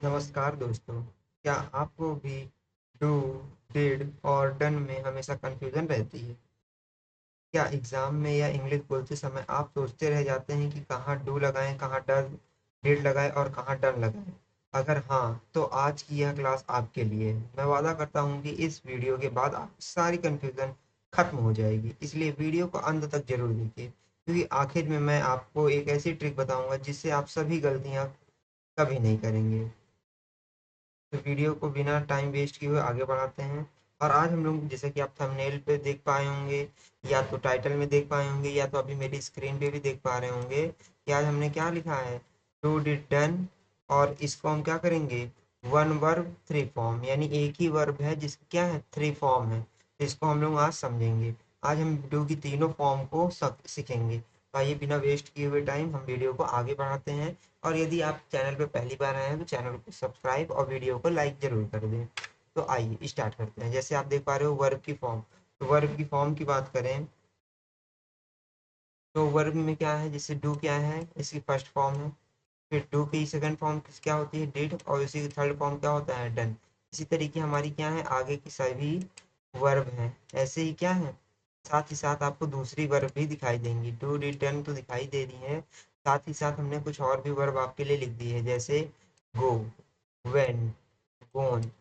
नमस्कार दोस्तों। क्या आपको भी डू, डिड और डन में हमेशा कंफ्यूजन रहती है? क्या एग्जाम में या इंग्लिश बोलते समय आप सोचते रह जाते हैं कि कहाँ डू लगाएं, कहाँ डन डिड लगाएं और कहाँ डन लगाएं? अगर हाँ, तो आज की यह क्लास आपके लिए है। मैं वादा करता हूँ कि इस वीडियो के बाद आप सारी कंफ्यूजन खत्म हो जाएगी, इसलिए वीडियो को अंत तक जरूर देखिए, क्योंकि आखिर में मैं आपको एक ऐसी ट्रिक बताऊंगा जिससे आप सभी गलतियां कभी नहीं करेंगे। तो वीडियो को बिना टाइम वेस्ट किए हुए आगे बढ़ाते हैं। और आज हम लोग, जैसे कि आप थंबनेल पे देख पाए होंगे, या तो टाइटल में देख पाए होंगे, या तो अभी मेरी स्क्रीन पे भी देख पा रहे होंगे कि आज हमने क्या लिखा है, डू डिड डन। और इसको हम क्या करेंगे, वन वर्ब थ्री फॉर्म, यानी एक ही वर्ब है जिसकी क्या है, थ्री फॉर्म है। तो इसको हम लोग आज समझेंगे। आज हम डू की तीनों फॉर्म को सीखेंगे। तो आइए बिना वेस्ट किए हुए टाइम हम वीडियो को आगे बढ़ाते हैं। और यदि आप चैनल पर पहली बार आए हैं तो चैनल को सब्सक्राइब और वीडियो को लाइक जरूर कर दें। तो आइए स्टार्ट करते हैं। जैसे आप देख पा रहे हो वर्ब की फॉर्म, तो वर्ब की फॉर्म की बात करें तो वर्ब में क्या है, जैसे डू क्या है, इसकी फर्स्ट फॉर्म है। फिर डू की सेकंड फॉर्म क्या होती है, डिड, और इसी की थर्ड फॉर्म क्या होता है, डन। इसी तरीके हमारी क्या है, आगे की सभी वर्ब हैं ऐसे ही क्या है। साथ ही साथ आपको दूसरी वर्ब भी दिखाई देंगी, डू डिड डन तो दिखाई दे रही है, साथ ही साथ हमने कुछ और भी वर्ब आपके लिए लिख दी है, जैसे गो, वेन, गोन।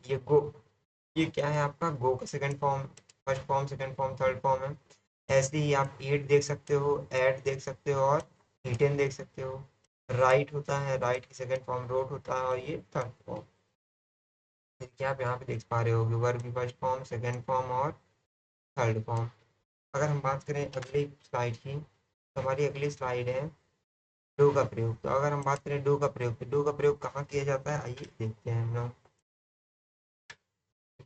ये क्या है आपका, गो का second form, first form, second form, third form है। ऐसे ही आप ईट देख सकते हो, एट देख सकते हो और ईटन देख सकते हो। राइट होता है, राइट की सेकंड फॉर्म रोट होता है, और ये थर्ड फॉर्म। देखिए आप यहाँ पे देख पा रहे होगे वर्ब की फर्स्ट फॉर्म, सेकंड फॉर्म और थर्ड फॉर्म। अगर हम बात करें अगली स्लाइड की, तो हमारी अगली स्लाइड है डू का प्रयोग। तो अगर हम बात करें डू का प्रयोग, तो डू का प्रयोग कहाँ किया जाता है, आइए देखते हैं हम लोग।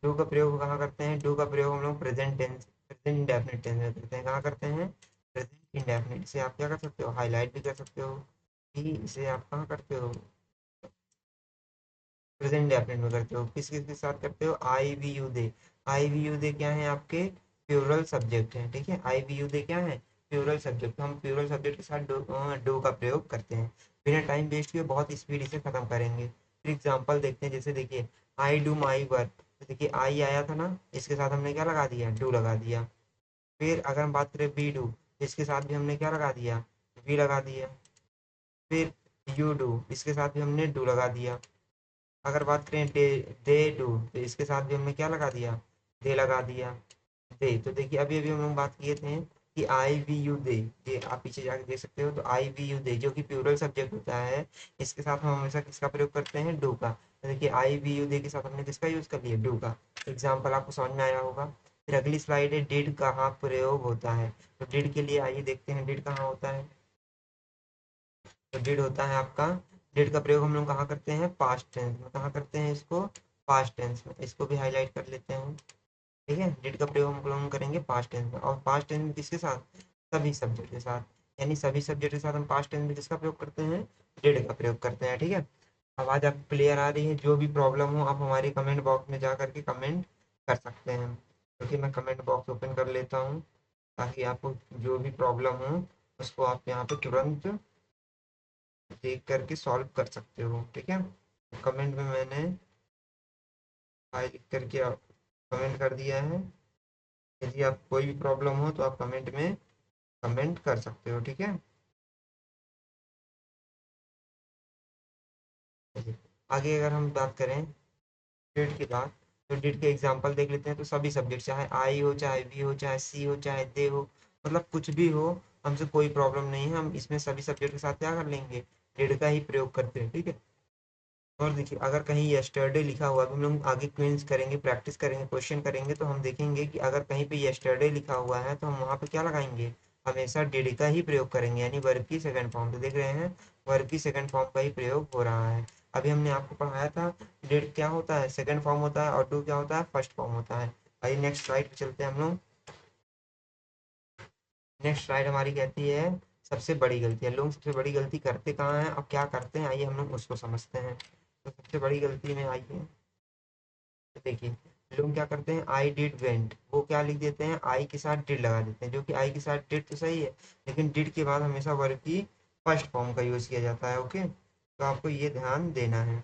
डू का प्रयोग कहाँ करते हैं, डू का प्रयोग हम लोग present tense, present indefinite tense में करते हैं। कहाँ करते हैं, प्रेजेंट इंडेफिनिट। इसे आप क्या कर सकते हो, हाईलाइट भी कर सकते हो, कि इसे आप कहाँ करते हो, प्रेजेंट इंडेफिनिट में करते हो। किस किस के साथ करते हो, आई वी यू दे। आई वी यू दे क्या है, आपके प्लूरल सब्जेक्ट हैं, ठीक है। आई वी यू दे क्या है, प्लूरल सब्जेक्ट। तो हम प्लूरल सब्जेक्ट के साथ डू का प्रयोग करते हैं। बिना टाइम वेस्ट किए बहुत स्पीड से खत्म करेंगे। फिर एग्जाम्पल देखते हैं, जैसे देखिए आई डू माई वर्क। तो देखिए आई आया था ना, इसके साथ हमने क्या लगा दिया, डू लगा दिया। फिर अगर हम बात करें वी डू, इसके साथ भी हमने क्या लगा दिया, वी लगा दिया। फिर यू डू, इसके साथ भी हमने डू लगा दिया। अगर बात करें दे, दे डू, तो इसके साथ भी हमने क्या लगा दिया, दे लगा दिया। दे, तो देखिए अभी अभी हम लोग बात किए थे कि आई वी यू दे, ये आप पीछे जाके देख सकते हो। तो आई वी यू दे जो कि प्लूरल सब्जेक्ट होता है, इसके साथ हम हमेशा किसका प्रयोग करते हैं, डू का। तो देखिए आई वी यू दे के साथ हमने किसका यूज कर लिया, डू का। एग्जाम्पल आपको समझ में आया होगा। फिर अगली स्लाइड है डिड कहाँ प्रयोग होता है। तो डिड के लिए आइए देखते हैं डिड कहाँ होता है। तो डिड होता है आपका, डिड का प्रयोग हम लोग कहाँ करते हैं, पास्ट टेंस में। कहाँ करते हैं इसको, पास्ट टेंस में। इसको भी हाईलाइट कर लेते हैं, ठीक है। डिड का प्रयोग हम लोग करेंगे पास्ट टेंस में, और पास्ट टेंस में किसके साथ, सभी सब्जेक्ट के साथ। यानी सभी सब्जेक्ट के साथ हम पास्ट टेंस में किसका प्रयोग करते हैं, डिड का प्रयोग करते हैं, ठीक है। आवाज आपको क्लियर आ रही है, जो भी प्रॉब्लम हो आप हमारे कमेंट बॉक्स में जा करके कमेंट कर सकते हैं। क्योंकि मैं कमेंट बॉक्स ओपन कर लेता हूँ, ताकि आपको जो भी प्रॉब्लम हो उसको आप यहाँ पे तुरंत देख करके सॉल्व कर सकते हो, ठीक है। कमेंट में मैंने हाई लिख करके कमेंट कर दिया है। यदि आप कोई भी प्रॉब्लम हो तो आप कमेंट में कमेंट कर सकते हो, ठीक है। चलिए, आगे अगर हम बात करें डिड की बात, तो डिड के एग्जांपल देख लेते हैं। तो सभी सब्जेक्ट, चाहे आई हो, चाहे वी हो, चाहे सी हो, चाहे दे हो, मतलब कुछ भी हो, हमसे कोई प्रॉब्लम नहीं है। हम इसमें सभी सब्जेक्ट के साथ क्या कर लेंगे, डिड का ही प्रयोग करते हैं, ठीक है। और देखिए अगर कहीं यस्टरडे लिखा हुआ, तो हम लोग आगे क्विज करेंगे, प्रैक्टिस करेंगे, क्वेश्चन करेंगे, तो हम देखेंगे कि अगर कहीं पे यस्टरडे लिखा हुआ है तो हम वहाँ पे क्या लगाएंगे, हमेशा डिड का ही प्रयोग करेंगे, यानी वर्ब की सेकंड फॉर्म। तो देख रहे हैं वर्ब की सेकंड फॉर्म का ही प्रयोग हो रहा है। अभी हमने आपको पढ़ाया था डिड क्या होता है, सेकंड फॉर्म होता है, और डू क्या होता है, फर्स्ट फॉर्म होता है। आइए नेक्स्ट स्लाइड पे चलते हैं हम लोग। नेक्स्ट स्लाइड हमारी कहती है सबसे बड़ी गलती है। लोग सबसे बड़ी गलती करते कहाँ हैं और क्या करते हैं, आइए हम लोग उसको समझते हैं। तो सबसे बड़ी गलती में आइए, तो देखिए लोग क्या करते हैं, आई डिड वेंट, वो क्या लिख देते हैं, आई के साथ डिड लगा देते हैं, जो कि आई के साथ डिड तो सही है, लेकिन डिड के बाद हमेशा वर्ब की फर्स्ट फॉर्म का यूज किया जाता है, ओके। तो आपको ये ध्यान देना है।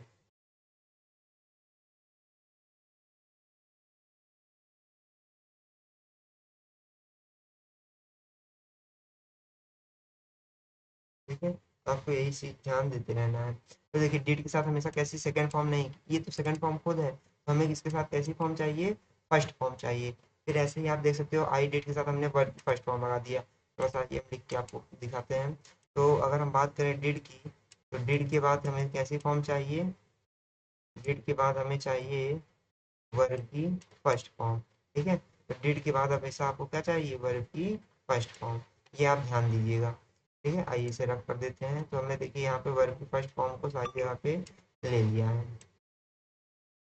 ठीक है, तो आपको यही चीज ध्यान देते रहना है। तो देखिए डिड के साथ हमेशा कैसी सेकंड फॉर्म नहीं, ये तो सेकंड फॉर्म खुद है, तो हमें किसके साथ कैसी फॉर्म चाहिए, फर्स्ट फॉर्म चाहिए। फिर ऐसे ही आप देख सकते हो आई डिड के साथ हमने वर्ब की फर्स्ट फॉर्म लगा दिया। थोड़ा सा ये लिख के आपको दिखाते हैं। तो अगर हम बात करें डिड की, तो डिड के बाद हमें कैसी फॉर्म चाहिए, डिड के बाद हमें चाहिए वर्ब की फर्स्ट फॉर्म। ठीक है, तो डिड के बाद हमेशा आपको क्या चाहिए, वर्ब की फर्स्ट फॉर्म। ये आप ध्यान दीजिएगा। ठीक है, आइए इसे रख कर देते हैं। तो हमने देखिए यहाँ पे वर्ब की फर्स्ट फॉर्म को सारी जगह पे ले लिया है।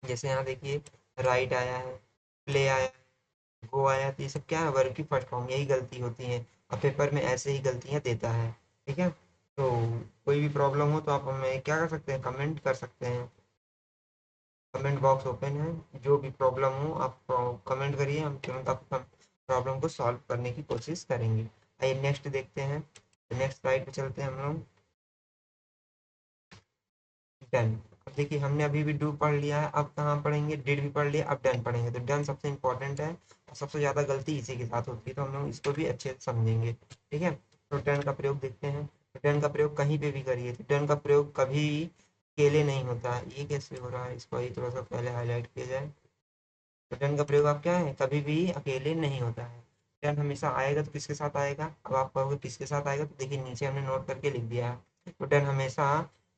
जैसे यहाँ देखिए राइट आया है, प्ले आया है, गो आया है, तो ये सब क्या है, वर्ब की फर्स्ट फॉर्म। यही गलती होती है और पेपर में ऐसे ही गलतियाँ देता है। ठीक है, तो कोई भी प्रॉब्लम हो तो आप हमें क्या कर सकते हैं, कमेंट कर सकते हैं। कमेंट बॉक्स ओपन है, जो भी प्रॉब्लम हो आप कमेंट करिए, हम तुरंत आपको प्रॉब्लम को सॉल्व करने की कोशिश करेंगे। आइए नेक्स्ट देखते हैं। नेक्स्ट स्लाइड पे चलते हैं हम लोग। डन। अब देखिए हमने अभी भी डू पढ़ लिया है, अब कहाँ पढ़ेंगे, डिड भी पढ़ लिया, अब डन पढ़ेंगे। तो डन सबसे इंपॉर्टेंट है और सबसे ज़्यादा गलती इसी के साथ होती है, तो हम लोग इसको भी अच्छे से समझेंगे। ठीक है, तो डन का प्रयोग देखते हैं। तो डन का प्रयोग कहीं पे भी करिए, तो डन का प्रयोग कभी अकेले नहीं होता है। ये कैसे हो रहा है, इसको ही थोड़ा सा पहले हाईलाइट किया जाए। तो डन का प्रयोग आप क्या है, कभी भी अकेले नहीं होता है। डन हमेशा आएगा तो किसके साथ आएगा, अब आप कहोगे किसके साथ आएगा, तो देखिए नीचे हमने नोट करके लिख दिया है। तो डन हमेशा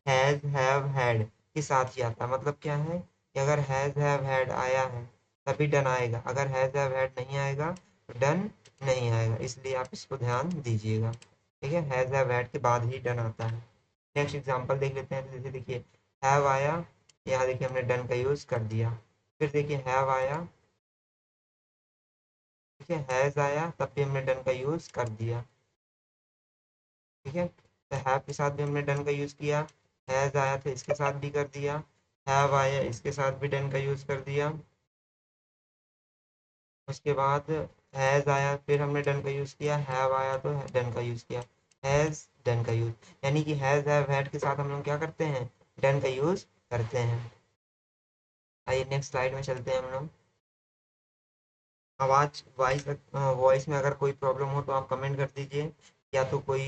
हैज हैव हैड के साथ ही आता है। मतलब क्या है कि अगर हैज हैव हैड आया है तभी डन आएगा, अगर हैज हैव हैड नहीं आएगा तो डन नहीं आएगा, इसलिए आप इसको ध्यान दीजिएगा। ठीक है, हैज हैव हैड के बाद ही डन आता है। नेक्स्ट एग्जांपल देख लेते हैं। तो जैसे देखिए हैव आया, यहाँ देखिए हमने डन का यूज कर दिया। फिर देखिए हैव आया, ठीक है, हैज आया तब भी हमने डन का यूज कर दिया। ठीक है, तो हैव के साथ भी हमने डन का यूज किया, हैज आया तो इसके साथ भी कर दिया, हैव आया इसके साथ भी डन का यूज कर दिया। उसके बाद हैज आया, फिर हमने डन का यूज किया, हैव आया तो डन का यूज किया, हैज डन का यूज। यानी कि हैज हैव हैड के साथ हम लोग क्या करते हैं, डन का यूज करते हैं। आइए नेक्स्ट स्लाइड में चलते हैं हम लोग। आवाज वॉइस वॉइस में अगर कोई प्रॉब्लम हो तो आप कमेंट कर दीजिए, या तो कोई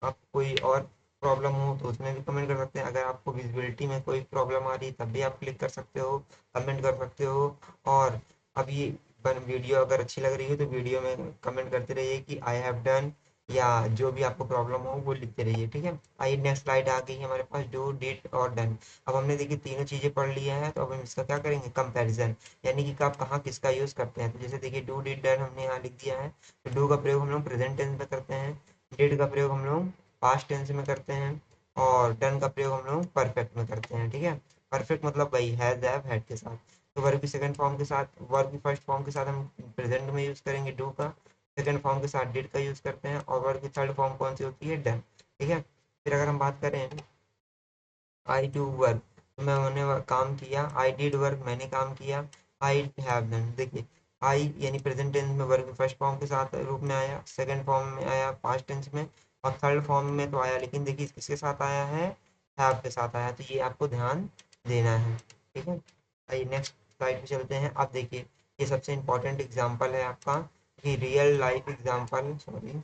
आप कोई और प्रॉब्लम हो तो उसमें भी कमेंट कर सकते हैं। अगर आपको विजिबिलिटी में कोई प्रॉब्लम आ रही है तब भी आप क्लिक कर सकते हो, कमेंट कर सकते हो। और अभी वीडियो अगर अच्छी लग रही है तो वीडियो में कमेंट करते रहिए कि आई हैव डन, या जो भी आपको प्रॉब्लम हो वो लिखते रहिए। ठीक है, आइए नेक्स्ट स्लाइड आ गई है हमारे पास, डू डिड और डन। अब हमने देखिए तीनों चीजें पढ़ लिया है, तो अब हम इसका क्या करेंगे, कंपैरिजन। यानी कि आप कहाँ किसका यूज करते हैं। तो जैसे देखिए डू डिड डन हमने यहाँ लिख दिया है, तो डू का प्रयोग हम लोग प्रेजेंट टेंस में करते हैं, डिड का प्रयोग हम लोग पास्ट टेंस में करते हैं, और डन का प्रयोग हम लोग परफेक्ट में करते हैं। ठीक है, परफेक्ट मतलब वही हैज हैव हैड के साथ। तो वर्ब की सेकंड फॉर्म के साथ, वर्ब की फर्स्ट फॉर्म के साथ हम प्रेजेंट में यूज करेंगे डू का, सेकंड फॉर्म के साथ डिड का यूज करते हैं, और वर्ब की थर्ड फॉर्म कौन सी होती है, डन। ठीक है, फिर अगर हम बात करें आई डू वर्क, तो मैंने काम किया, आई डिड वर्क मैंने काम किया, आई हैव डन। देखिए आई यानी प्रेजेंट टेंस में वर्क फर्स्ट फॉर्म के साथ रूप में आया, सेकंड फॉर्म में आया पास्ट टेंस में, और थर्ड फॉर्म में तो आया, लेकिन देखिए किसके साथ आया है, हैव के साथ आया, तो ये आपको ध्यान देना है। ठीक है, आइए नेक्स्ट स्लाइड पे चलते हैं। अब देखिए ये सबसे इंपॉर्टेंट एग्जाम्पल है आपका, कि real life example, sorry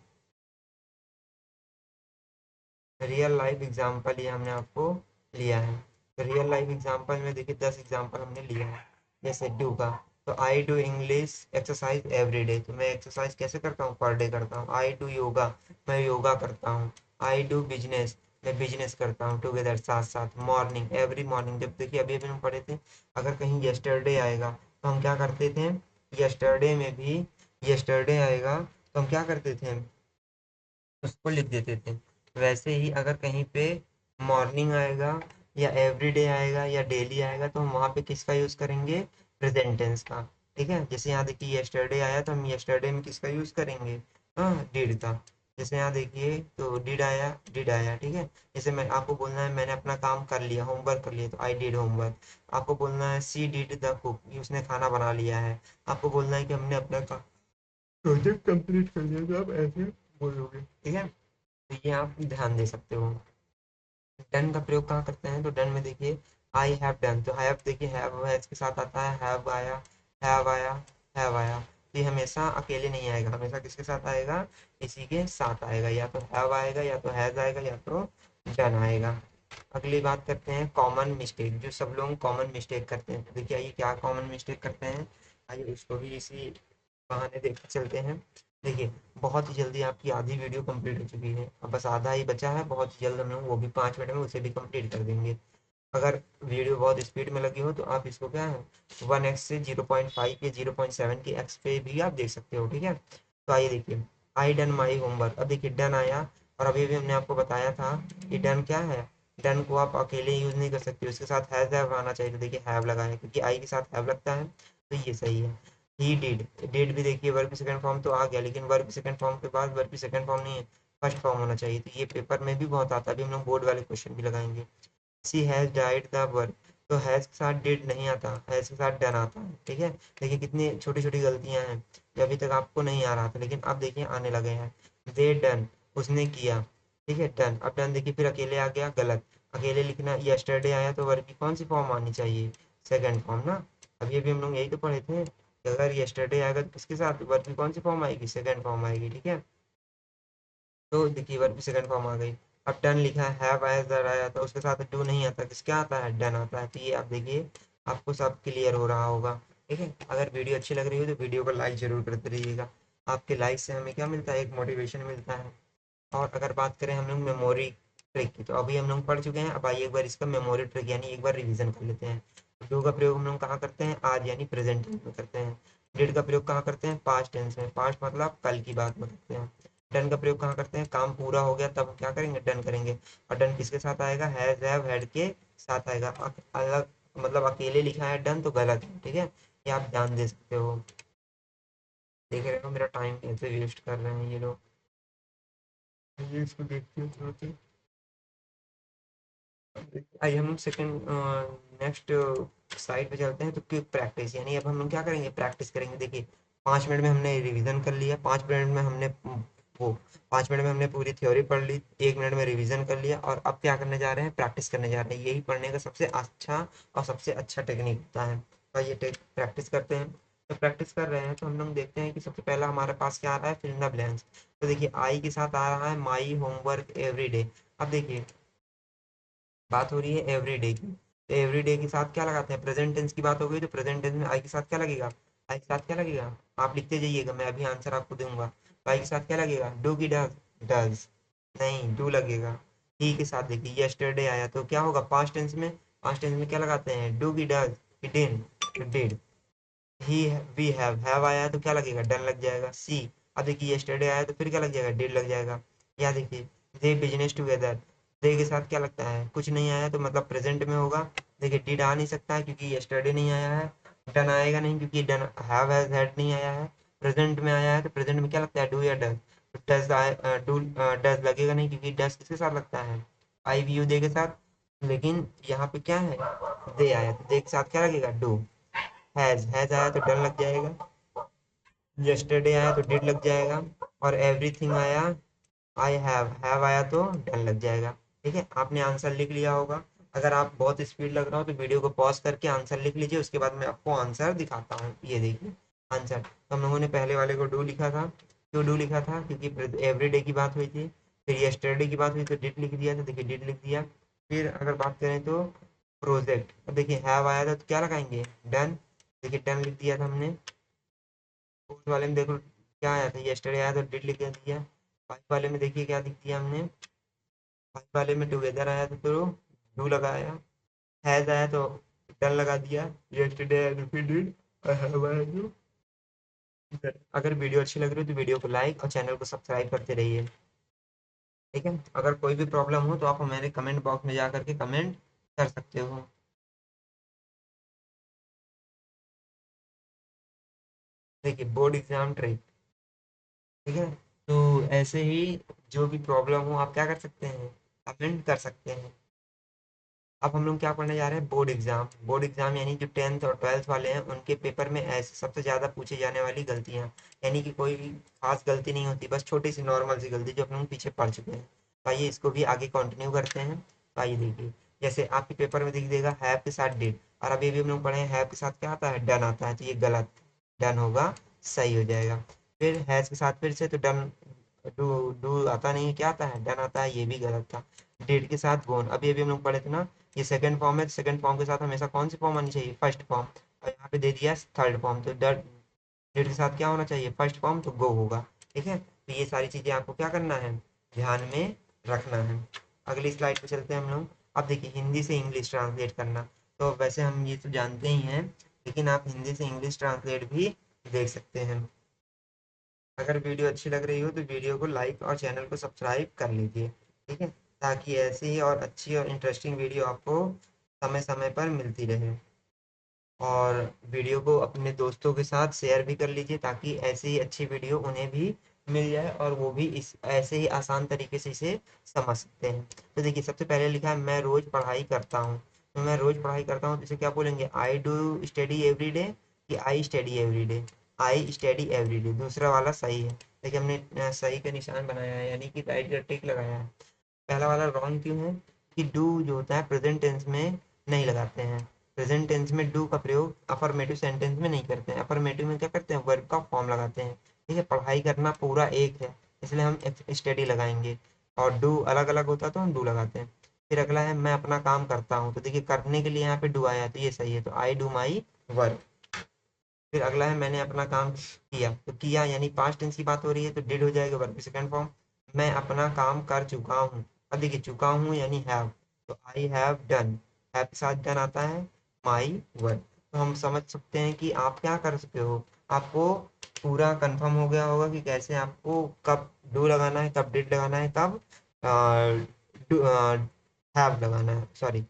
real life example ये हमने आपको लिया है। तो रियल लाइफ एग्जाम्पल में देखिए 10 एग्जाम्पल हमने लिया है। जैसे डू का, तो I do English exercise every day, तो मैं एक्सरसाइज कैसे करता हूँ, पर डे करता हूँ। आई डू योगा, मैं योगा करता हूँ। आई डू बिजनेस, मैं बिजनेस करता हूँ, टुगेदर साथ साथ। मॉर्निंग एवरी मॉर्निंग, जब देखिए अभी अभी हम पढ़े थे, अगर कहीं यस्टरडे आएगा तो हम क्या करते थे, यस्टरडे में भी यस्टरडे आएगा तो हम क्या करते थे, उसको लिख देते थे। वैसे ही अगर कहीं पे मॉर्निंग आएगा या एवरीडे आएगा या डेली आएगा तो हम वहाँ पे किसका यूज करेंगे, प्रेजेंट टेंस का। ठीक है, जैसे यहाँ देखिए यस्टरडे आया तो हम यस्टरडे में किसका यूज करेंगे, हाँ डिड का। जैसे यहाँ देखिए तो डिड आया, डिड आया। ठीक है, जैसे मैं आपको बोलना है मैंने अपना काम कर लिया, होमवर्क कर लिया, तो आई डिड होमवर्क। आपको बोलना है सी डिड द कुक, उसने खाना बना लिया है। आपको बोलना है कि हमने अपना प्रोजेक्ट कंप्लीट कर लिया, तो आप ऐसे बोलोगे। ठीक है, तो ये आप ध्यान दे सकते हो। डन का प्रयोग कहाँ करते हैं, तो डन में देखिए आई हैव डन, तो हैव देखिए हैव है इसके साथ आता है, हैव आया, हैव आया, हैव आया। तो ये हमेशा अकेले नहीं आएगा, हमेशा किसके साथ आएगा, इसी के साथ आएगा, या तो हैव आएगा, या तो हैज आएगा, या तो डन आएगा। अगली बात करते हैं कॉमन मिस्टेक, जो सब लोग कॉमन मिस्टेक करते हैं। तो देखिए आइए क्या कॉमन मिस्टेक करते हैं, आइए उसको भी इसी बहाने देखते चलते हैं। देखिए बहुत ही जल्दी आपकी आधी वीडियो कंप्लीट हो चुकी है, अब बस आधा ही बचा है, बहुत ही जल्द हम लोग वो भी 5 मिनट में उसे भी कंप्लीट कर देंगे। अगर वीडियो बहुत स्पीड में लगी हो तो आप इसको क्या है 1x से 0.5 या 0.7 की एक्स पे भी आप देख सकते हो, ठीक है। तो आइए देखिए, आई डन माई होमवर्क, अब देखिए डन आया, और अभी भी हमने आपको बताया था कि डन क्या है, डन को आप अकेले यूज नहीं कर सकते, उसके साथ हैव आना चाहिए। तो देखिए हैव लगा है, क्योंकि आई के साथ हैव लगता है, तो ये सही है। ही डिड, डिड भी देखिए वर्ब की सेकंड फॉर्म तो आ गया, लेकिन वर्ब की सेकंड फॉर्म के बाद वर्ब की सेकंड फॉर्म नहीं है, फर्स्ट फॉर्म होना चाहिए। तो ये पेपर में भी बहुत आता है, अभी हम लोग बोर्ड वाले क्वेश्चन भी लगाएंगे। She has died the work, तो हैज के साथ डिड नहीं आता, हैज के साथ डन आता है, ठीक है। देखिए कितनी छोटी छोटी गलतियां हैं, जो अभी तक आपको नहीं आ रहा था, लेकिन अब देखिए आने लगे हैं। दे डन, उसने किया, ठीक है डन। अब डन देखिए फिर अकेले आ गया, गलत। अकेले लिखना, यस्टरडे आया तो वर्ब की कौन सी फॉर्म आनी चाहिए, सेकंड फॉर्म ना। अभी अभी हम लोग यही तो पढ़े थे कि अगर यस्टरडे आएगा तो किसके साथ वर्ब की कौन सी फॉर्म आएगी, सेकंड फॉर्म आएगी, ठीक है। तो देखिए वर्ब की सेकंड फॉर्म आ गई। अब डन लिखा है, हैव एज दर आया तो उसके साथ डू नहीं आता, किसके आता है, डन आता है। तो ये आप देखिए आपको सब क्लियर हो रहा होगा, ठीक है। अगर वीडियो अच्छी लग रही हो तो वीडियो को लाइक जरूर करते रहिएगा, आपके लाइक से हमें क्या मिलता है, एक मोटिवेशन मिलता है। और अगर बात करें हम लोग मेमोरी ट्रिक की, तो अभी हम लोग पढ़ चुके हैं, अब आइए एक बार इसका मेमोरी ट्रिक यानी एक बार रिवीजन कर लेते हैं। डू का प्रयोग हम लोग कहाँ करते हैं, आज यानी प्रेजेंट टेंस में करते हैं। डिड का प्रयोग कहाँ करते हैं, पास्ट टेंस में, पास्ट मतलब कल की बात में करते हैं। डन का प्रयोग कहाँ करते हैं, काम पूरा हो गया तब क्या करेंगे, डन करेंगे। और डन किसके साथ आएगा, हैज हैव हैड के साथ आएगा। अलग मतलब अकेले लिखा है डन तो गलत है, ठीक है, ये आप ध्यान दे सकते हो। देख रहे हो मेरा टाइम कैसे वेस्ट कर रहे हैं ये लोग, ये इसको देखते हो थोड़ा सा। आइए हम लोग सेकंड नेक्स्ट साइड पे चलते हैं। तो क्विक प्रैक्टिस यानी अब हम लोग क्या करेंगे, प्रैक्टिस करेंगे। देखिए 5 मिनट में हमने रिवीजन कर लिया, 5 मिनट में हमने वो 5 मिनट में हमने पूरी थ्योरी पढ़ ली, 1 मिनट में रिवीजन कर लिया, और अब क्या करने जा रहे हैं, प्रैक्टिस करने जा रहे हैं। यही पढ़ने का सबसे अच्छा और सबसे अच्छा टेक्निक होता है। तो ये प्रैक्टिस करते हैं। तो प्रैक्टिस कर रहे हैं तो हम लोग देखते हैं कि सबसे पहला हमारे पास क्या आ रहा है, फिल इन द ब्लैंक्स। तो देखिए आई के साथ आ रहा है माई होमवर्क एवरी डे। अब देखिए बात हो रही है एवरीडे की, तो एवरीडे के साथ क्या लगाते हैं, प्रेजेंट टेंस की बात हो गई तो प्रेजेंट टेंस में आई के साथ क्या लगेगा, आई के साथ क्या लगेगा, आप लिखते जाइएगा, मैं अभी आंसर आपको दूंगा। तो आई के साथ क्या लगेगा, डू की डज, डज नहीं डू लगेगा। ही के साथ देखिए यस्टरडे आया तो क्या होगा, पास्ट टेंस में, पास्ट टेंस में क्या लगाते हैं, डू की does, did, did. He we have आया तो क्या लगेगा, डन लग जाएगा। सी, अब देखिए यस्टरडे आया तो फिर क्या लग जाएगा, डिड लग जाएगा। या देखिए दे बिजनेस टुगेदर, दे के साथ क्या लगता है, कुछ नहीं आया तो मतलब प्रेजेंट में होगा। देखिए डिड आ नहीं सकता है क्योंकि यस्टरडे नहीं आया है, डन आएगा नहीं क्योंकि डन हैव हैज हैड नहीं आया है। प्रेजेंट में आया है तो प्रेजेंट में क्या लगता है, डू या डज, डज डू डज लगेगा नहीं क्योंकि डज किसके साथ लगता है, आई वी यू दे के साथ। लेकिन यहाँ पे क्या है, दे आया तो दे के साथ क्या लगेगा, डू। हैज आया तो डन लग जाएगा, यस्टरडे आया तो डिड लग जाएगा, और एवरीथिंग आया, आई हैव आया तो डन लग जाएगा। ठीक है, आपने आंसर लिख लिया होगा। अगर आप बहुत स्पीड लग रहा हो तो वीडियो को पॉज करके आंसर लिख लीजिए, उसके बाद मैं आपको आंसर दिखाता हूँ। ये देखिए आंसर, तो हम लोगों ने पहले वाले को डू लिखा था, क्यों डू लिखा था, क्योंकि एवरीडे की बात हुई थी। फिर यस्टरडे की बात हुई तो डिड लिख दिया, तो देखिए डिड लिख दिया। फिर अगर बात करें तो प्रोजेक्ट, अब देखिए हैव आया था तो क्या लगाएंगे, डन, देखिए डन लिख दिया था हमने। फोर्थ वाले में देखो क्या आया था, यस्टरडे आया तो डिड लिख दिया। फाइव वाले में देखिए क्या लिख दिया हमने, फाइव वाले में टुगेदर आया था तो डू लगाया। हैज आया तो डन लगा दिया, यस्टरडे आया तो फिर डिड, और हैव आया तो done। अगर वीडियो अच्छी लग रही है तो वीडियो को लाइक और चैनल को सब्सक्राइब करते रहिए, ठीक है। अगर कोई भी प्रॉब्लम हो तो आप हमारे कमेंट बॉक्स में जा करके कमेंट कर सकते हो। देखिए बोर्ड एग्जाम ट्रिक, ठीक है। तो ऐसे ही जो भी प्रॉब्लम हो आप क्या कर सकते हैं, कमेंट कर सकते हैं। अब हम लोग क्या पढ़ने जा रहे हैं, बोर्ड एग्जाम। बोर्ड एग्जाम यानी जो 10th और 12th वाले हैं उनके पेपर में ऐसे सबसे ज़्यादा पूछे जाने वाली गलतियाँ, यानी कि कोई भी खास गलती नहीं होती, बस छोटी सी नॉर्मल सी गलती जो हम लोग पीछे पढ़ चुके हैं। तो आइए इसको भी आगे कंटिन्यू करते हैं। तो आइए देखिए, जैसे आपके पेपर में दिख देगा हैव के साथ डिड, और अभी भी हम लोग पढ़े हैं हैव के साथ क्या आता है, डन आता है, तो ये गलत, डन होगा सही हो जाएगा। फिर हैज़ के साथ फिर से तो डन, डू डू आता नहीं है, क्या आता है, डन आता है, ये भी गलत था। डिड के साथ गोन, अभी अभी हम लोग पढ़े थे ना, ये सेकंड फॉर्म है, सेकंड फॉर्म के साथ हमेशा कौन सी फॉर्म आनी चाहिए, फर्स्ट फॉर्म, और यहाँ पे दे दिया थर्ड फॉर्म, तो डिड के साथ क्या होना चाहिए, फर्स्ट फॉर्म, तो गो होगा। ठीक है, तो ये सारी चीजें आपको क्या करना है, ध्यान में रखना है। अगली स्लाइड पे चलते हैं हम लोग। अब देखिए हिंदी से इंग्लिश ट्रांसलेट करना, तो वैसे हम ये तो जानते ही हैं, लेकिन आप हिंदी से इंग्लिश ट्रांसलेट भी देख सकते हैं। अगर वीडियो अच्छी लग रही हो तो वीडियो को लाइक और चैनल को सब्सक्राइब कर लीजिए। ठीक है, ताकि ऐसी ही और अच्छी और इंटरेस्टिंग वीडियो आपको समय समय पर मिलती रहे। और वीडियो को अपने दोस्तों के साथ शेयर भी कर लीजिए, ताकि ऐसी ही अच्छी वीडियो उन्हें भी मिल जाए और वो भी इस ऐसे ही आसान तरीके से इसे समझ सकते हैं। तो देखिए सबसे पहले लिखा है मैं रोज पढ़ाई करता हूँ, तो मैं रोज पढ़ाई करता हूँ तो इसे क्या बोलेंगे, I do study every day, कि I study every day, I study every day, दूसरा वाला सही है। देखिए हमने सही का निशान बनाया है, यानी कि राइट का टिक लगाया है। पहला वाला रॉन्ग क्यों है, कि डू जो होता है प्रेजेंट टेंस में नहीं लगाते हैं। प्रेजेंट टेंस में डू का प्रयोग अफर्मेटिव सेंटेंस में नहीं करते हैं, अफर्मेटिव में क्या करते हैं, वर्ब का फॉर्म लगाते हैं। ठीक है, पढ़ाई करना पूरा एक है, इसलिए हम स्टडी लगाएंगे, और डू अलग अलग होता है तो हम डू लगाते हैं। फिर अगला है मैं अपना काम करता हूँ, तो देखिए करने के लिए यहाँ पे डू आया, तो ये सही है, तो आई डू माई वर्क। फिर अगला है मैंने अपना काम किया, तो किया यानी पास्ट टेंस की बात हो रही है, तो डिड हो जाएगा, वर्ब की सेकंड फॉर्म। मैं अपना काम कर चुका हूँ, अब देखिए चुका हूँ यानी हैव, तो आई हैव डन, हैव के साथ डन आता है, माई वर्क। तो हम समझ सकते हैं कि आप क्या कर सकते हो, आपको पूरा कंफर्म हो गया होगा कि कैसे आपको कब डू लगाना है, कब डिड लगाना है, कब हैव लगाना है, सॉरी,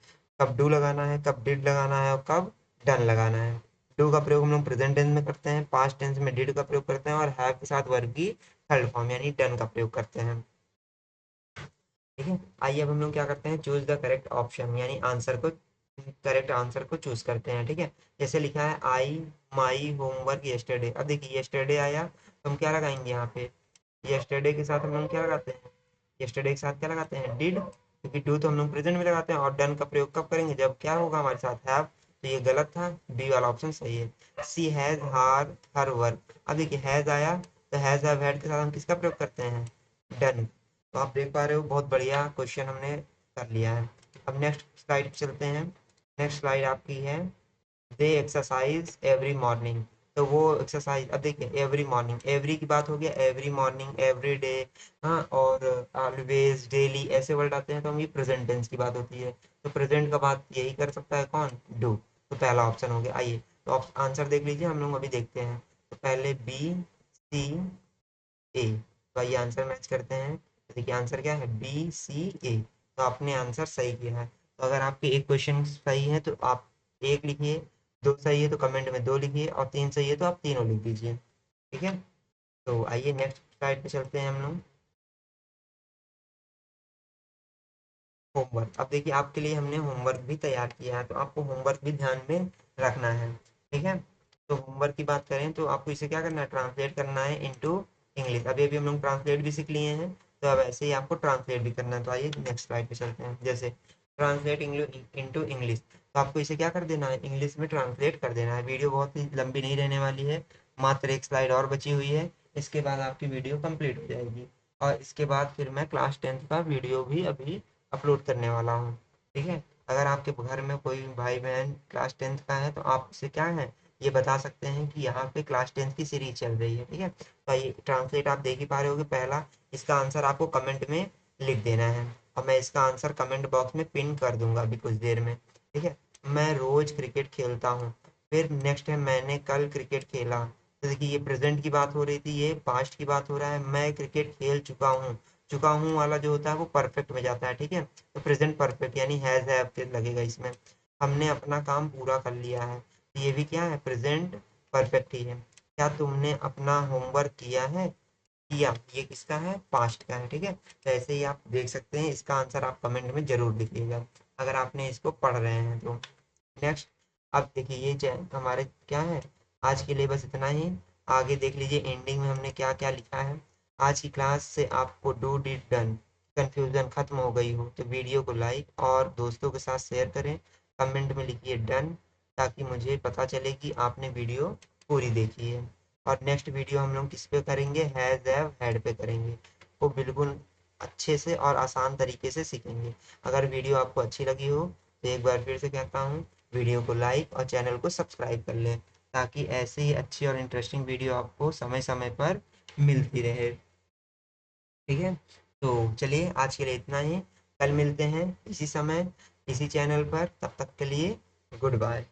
कब डू लगाना है, कब डिड लगाना है, और कब डन लगाना है। डू का प्रयोग हम लोग प्रेजेंट टेंस में करते हैं, पास्ट टेंस में डिड का प्रयोग करते हैं, और हैव के साथ वर्ब की थर्ड फॉर्म यानी डन का प्रयोग करते हैं। ठीक है, आइए अब हम लोग क्या करते हैं, चूज द करेक्ट ऑप्शन, यानी आंसर को, करेक्ट आंसर को चूज करते हैं। ठीक है, जैसे लिखा है आई माई होमवर्क यस्टरडे, अब देखिए यस्टरडे आया तो हम क्या लगाएंगे यहाँ पे, यस्टरडे के साथ हम लोग क्या लगाते हैं, यस्टरडे के साथ क्या लगाते हैं, डिड, क्योंकि डू तो हम लोग प्रेजेंट में लगाते हैं, और डन का प्रयोग कब करेंगे, जब क्या होगा हमारे साथ, हैव, तो ये गलत था, बी वाला ऑप्शन सही है। सी हैज हार हर वर्क, अब देखिए हैज आया तो हैज हैव हैड के साथ हम किसका प्रयोग करते हैं, डन। तो आप देख पा रहे हो बहुत बढ़िया क्वेश्चन हमने कर लिया है। अब नेक्स्ट स्लाइड पे चलते हैं। नेक्स्ट स्लाइड आपकी है, दे एक्सरसाइज एवरी मॉर्निंग, तो वो एक्सरसाइज, अब देखिए एवरी मॉर्निंग, एवरी की बात हो गया, एवरी मॉर्निंग, एवरी डे, हाँ, और ऑलवेज, डेली, ऐसे वर्ड आते हैं तो हम ये प्रेजेंट टेंस की बात होती है, तो प्रेजेंट का बात यही कर सकता है कौन, डू, तो पहला ऑप्शन हो गया। आइए तो आंसर देख लीजिए, हम लोग अभी देखते हैं, तो पहले बी सी ए, तो आइए आंसर मैच करते हैं, तो देखिए आंसर क्या है, बी सी ए, तो आपने आंसर सही किया है। तो अगर आपके एक क्वेश्चन सही है तो आप एक लिखिए, दो सही है तो कमेंट में दो लिखिए, और तीन सही है तो आप तीनों लिख दीजिए। ठीक है, तो आइए नेक्स्ट स्लाइड पे चलते हैं हम लोग, होमवर्क। अब देखिए आपके लिए हमने होमवर्क भी तैयार किया है, तो आपको होमवर्क भी ध्यान में रखना है। ठीक है, तो होमवर्क की बात करें तो आपको इसे क्या करना है, ट्रांसलेट करना है इनटू इंग्लिश, अभी अभी हम लोग ट्रांसलेट भी सीख लिए हैं, तो अब ऐसे ही आपको ट्रांसलेट भी करना है। तो आइए नेक्स्ट स्लाइड पे चलते हैं, जैसे ट्रांसलेट इनटू इंग्लिश, तो आपको इसे क्या कर देना है, इंग्लिश में ट्रांसलेट कर देना है। वीडियो बहुत ही लंबी नहीं रहने वाली है, मात्र एक स्लाइड और बची हुई है, इसके बाद आपकी वीडियो कंप्लीट हो जाएगी, और इसके बाद फिर मैं क्लास 10th का वीडियो भी अभी अपलोड करने वाला हूँ। ठीक है, अगर आपके घर में कोई भाई बहन क्लास 10th का है तो आप उसे क्या है, ये बता सकते हैं कि यहाँ पे क्लास 10th की सीरीज चल रही है। ठीक है, तो ये ट्रांसलेट आप देख ही पा रहे होगे, पहला इसका आंसर आपको कमेंट में लिख देना है, और मैं इसका आंसर कमेंट बॉक्स में पिन कर दूंगा अभी कुछ देर में। ठीक है, मैं रोज क्रिकेट खेलता हूँ, फिर नेक्स्ट है मैंने कल क्रिकेट खेला, तो देखिए ये प्रेजेंट की बात हो रही थी, ये पास्ट की बात हो रहा है, मैं क्रिकेट खेल चुका हूँ, चुका हूँ वाला जो होता है वो परफेक्ट में जाता है। ठीक है, तो प्रेजेंट परफेक्ट यानी हैज हैव के लगेगा इसमें। हमने अपना काम पूरा कर लिया है, तो ये भी क्या है, प्रेजेंट परफेक्ट ही है। क्या तुमने अपना होमवर्क किया है, किया, ये किसका है, पास्ट का है। ठीक है, तो ऐसे ही आप देख सकते हैं, इसका आंसर आप कमेंट में जरूर लिखिएगा अगर आपने इसको पढ़ रहे हैं तो। नेक्स्ट, अब देखिए ये हमारे क्या है, आज के लिए बस इतना ही। आगे देख लीजिए एंडिंग में हमने क्या क्या लिखा है। आज की क्लास से आपको डू डिड डन कंफ्यूजन खत्म हो गई हो तो वीडियो को लाइक और दोस्तों के साथ शेयर करें, कमेंट में लिखिए डन, ताकि मुझे पता चले कि आपने वीडियो पूरी देखी है। और नेक्स्ट वीडियो हम लोग किस पे करेंगे, हैज़ हैव हैड पे करेंगे। वो बिल्कुल अच्छे से और आसान तरीके से सीखेंगे। अगर वीडियो आपको अच्छी लगी हो तो एक बार फिर से कहता हूँ, वीडियो को लाइक और चैनल को सब्सक्राइब कर लें, ताकि ऐसे ही अच्छी और इंटरेस्टिंग वीडियो आपको समय समय पर मिलती रहे। ठीक है, तो चलिए आज के लिए इतना ही। कल मिलते हैं इसी समय इसी चैनल पर, तब तक के लिए गुड बाय।